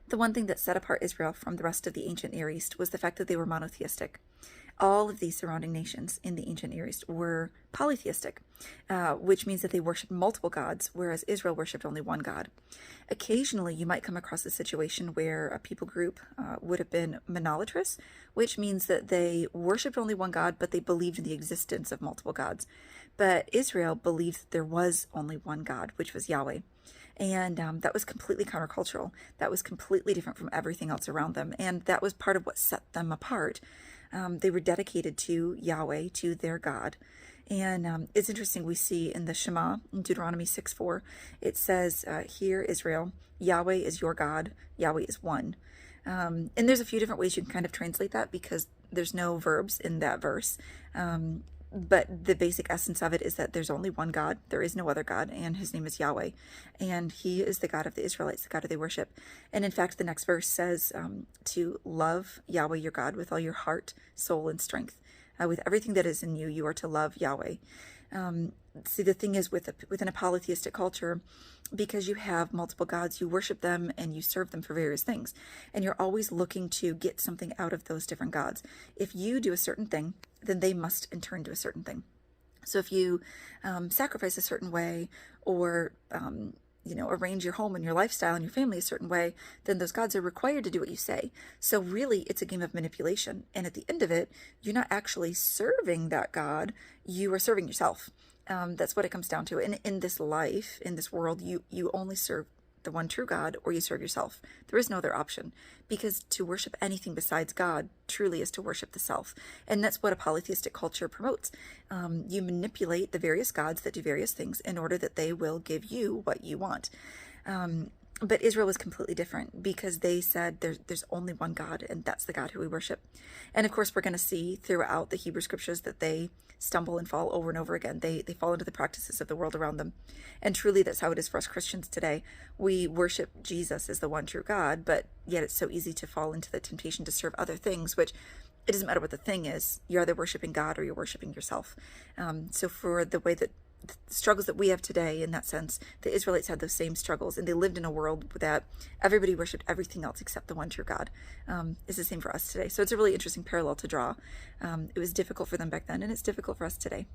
The one thing that set apart Israel from the rest of the ancient Near East was the fact that they were monotheistic. All of these surrounding nations in the ancient Near East were polytheistic, which means that they worshiped multiple gods, whereas Israel worshipped only one God. Occasionally, you might come across a situation where a people group would have been monolatrous, which means that they worshipped only one God, but they believed in the existence of multiple gods. But Israel believed that there was only one God, which was Yahweh. And that was completely countercultural. That was completely different from everything else around them. And that was part of what set them apart. They were dedicated to Yahweh, to their God. And it's interesting, we see in the Shema, in Deuteronomy 6:4, it says, "Hear, Israel, Yahweh is your God, Yahweh is one." And there's a few different ways you can kind of translate that because there's no verbs in that verse. But the basic essence of it is that there's only one God, there is no other God, and his name is Yahweh. And he is the God of the Israelites, the God who they worship. And in fact, the next verse says to love Yahweh your God with all your heart, soul, and strength. With everything that is in you, you are to love Yahweh. See, the thing is, within a polytheistic culture, because you have multiple gods, you worship them and you serve them for various things. And you're always looking to get something out of those different gods. If you do a certain thing, then they must in turn do a certain thing. So if you sacrifice a certain way, or arrange your home and your lifestyle and your family a certain way, then those gods are required to do what you say. So really, it's a game of manipulation. And at the end of it, you're not actually serving that God, you are serving yourself. That's what it comes down to. And in this life, in this world, you only serve the one true God, or you serve yourself. There is no other option, because to worship anything besides God truly is to worship the self. And that's what a polytheistic culture promotes. You manipulate the various gods that do various things in order that they will give you what you want. But Israel was completely different, because they said there's only one God, and that's the God who we worship. And of course, we're going to see throughout the Hebrew scriptures that they stumble and fall over and over again. They fall into the practices of the world around them. And truly, that's how it is for us Christians today. We worship Jesus as the one true God, but yet it's so easy to fall into the temptation to serve other things, which it doesn't matter what the thing is. You're either worshiping God or you're worshiping yourself. So for the way that the struggles that we have today, in that sense, the Israelites had those same struggles, and they lived in a world that everybody worshipped everything else except the one true God. It's the same for us today. So it's a really interesting parallel to draw. It was difficult for them back then, and it's difficult for us today.